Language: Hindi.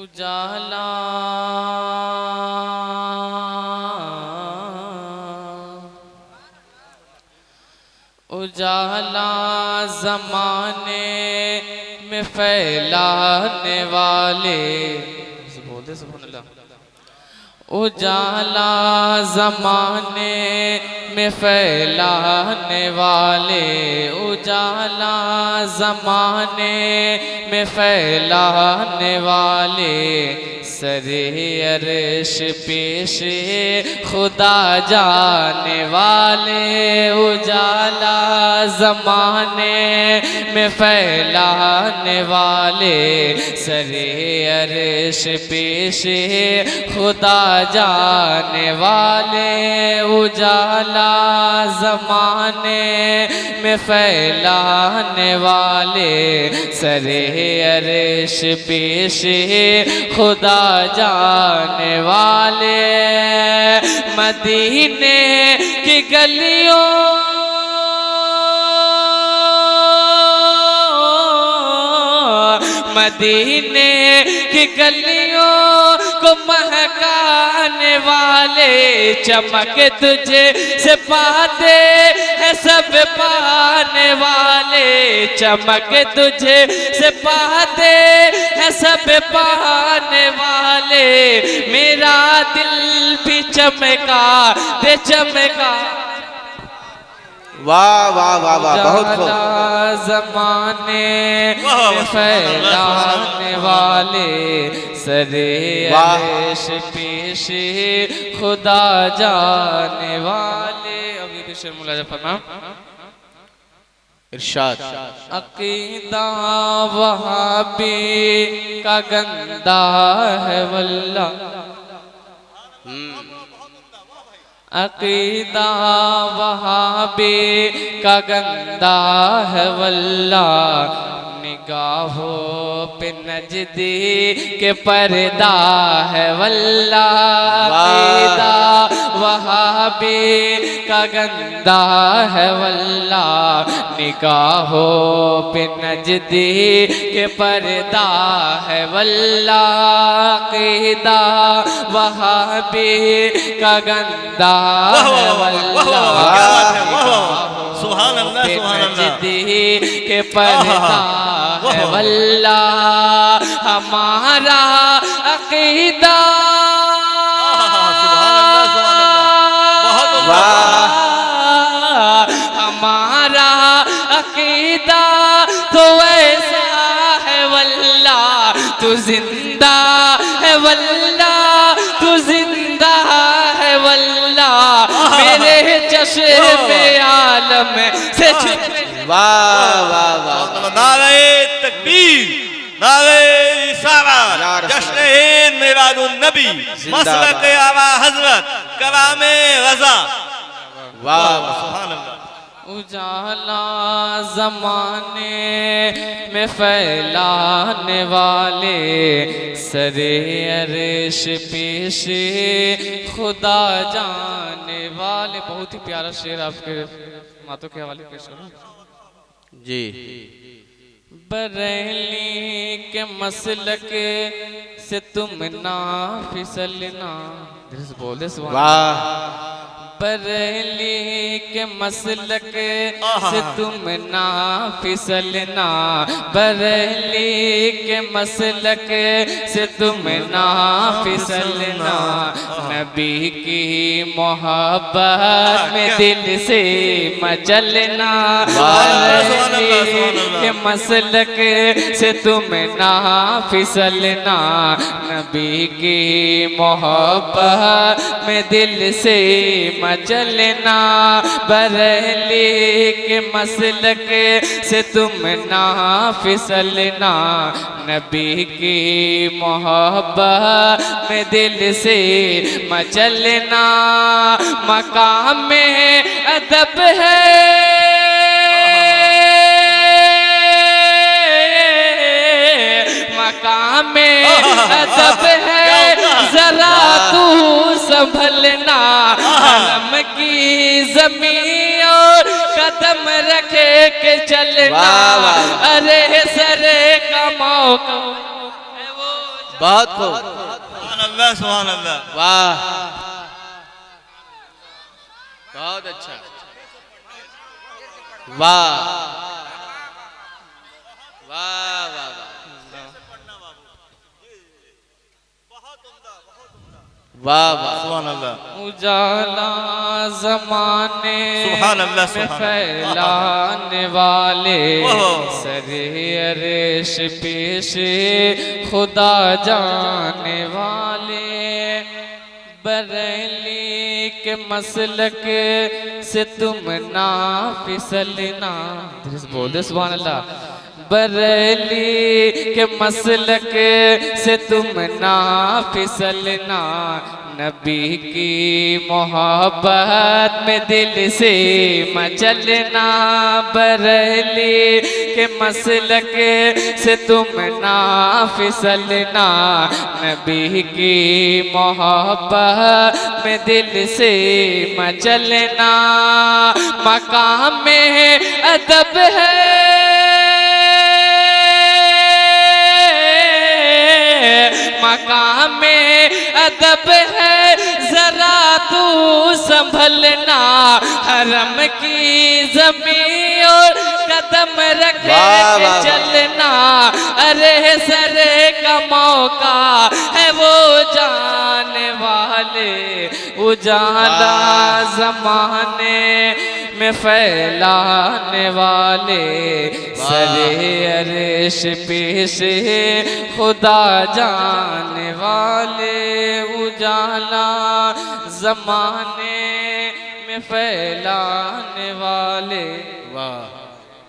उजाला उजाला ज़माने में फैलाने वाले, बोलते सुभान अल्लाह। उजाला ज़माने में फैलाने वाले, उजाला ज़माने में फैलाने वाले, सरे अर्श पेश खुदा जाने वाले। उजाला ज़माने में फैलाने वाले, सरे अर्श पेश खुदा जाने वाले। उजाला ज़माने में फैलाने वाले, सरे अर्श पेश खुदा जाने वाले। मदीने की गलियों मदीने की गलियों को महकाने वाले, चमक तुझे से पाते हैं सब पाने वाले, चमक तुझे से पाते हैं सब पाने वाले। मेरा दिल भी चमका ते चमका। वाह वाह वाह वाह, बहुत खूब। ज़माने में फैलाने वाले, सरे अर्श पेश खुदा जाने वाले। अब ये शेर मुलाजा फरमा, इरशाद। अकीदा वहाबी का गंदा है वल्ला, अकीदा वहाबी का गंदा है वल्ला। निगाहों पे नजदी के पर्दा है वल्ला। अकीदा वहाबी का गंदा है वल्ला, निगाहों पे नजदी के पर्दा है वल्ला। अकीदा वहाबी का गंदा है वल्ला, सुभान अल्लाह सुभान अल्लाह। के पर्दा है वल्ला। हमारा अकीदा हमारा अकीदा तो ऐसा है वल्ला, तू जिंदा है वल्ला, तू जिंदा है वल्ला। मेरे चश्मे आलम से वाह वाह वाह, नारे तकबीर, नारे रिसालत, जश्न मिलादुन नबी, मसलक आला हजरत, कलामे रज़ा। वाह सुभान अल्लाह। उजाला ज़माने में फैलाने वाले, सरे अर्श पेश खुदा जाने वाले। बहुत ही प्यारा शेर आपके मातों के हवाले पेश करो जी। बरेली के मसलक से तुम ना फिसलना, बोले वाह। बरेली के मसलक से तुम ना फिसलना, बरेली के मसलक से तुम ना फिसलना। नबी की मोहब्बत में दिल से मचलना, बरेली के मसलक से तुम ना फिसलना। नबी की मोहब्बत में दिल से मचलना, बरेली के मसलक से तुम ना फिसलना। नबी की मोहब्बत में दिल से मचलना। मकाम में अदब है, मकाम में अदब है, जरा तू संभलना। हरम की जमीन और कदम रखे के चलना। अरे सरे का मौका बहुत खूब, सुभान अल्लाह, सुभान अल्लाह। वाह, बहुत अच्छा, वाह वाह वाह वाह वाह, सुभान अल्लाह, उजाला जमाने सुभान अल्लाह, में सुभान फैलाने वाले ओहो। सरे अरेश पेश खुदा जाने वाले बरेली के मसलक से तुम ना फिसलना। बोल दे सुभान अल्लाह। बरेली के मसलक से तुम ना फिसलना, नबी की मोहब्बत में दिल से मचलना। बरेली के मसलक से तुम ना फिसलना, नबी की मोहब्बत में दिल से मचलना। मकाम में अदब है, मकाम में अदब है, जरा तू संभलना। हरम की जमीन और कदम रखे के चलना। अरे सरे का मौका है वो जाने वाले, उजाला जमाने में फैलाने वाले सरे अरश पेश खुदा जाने वाले। उजाला जमाने में फैलाने वाले, वाह।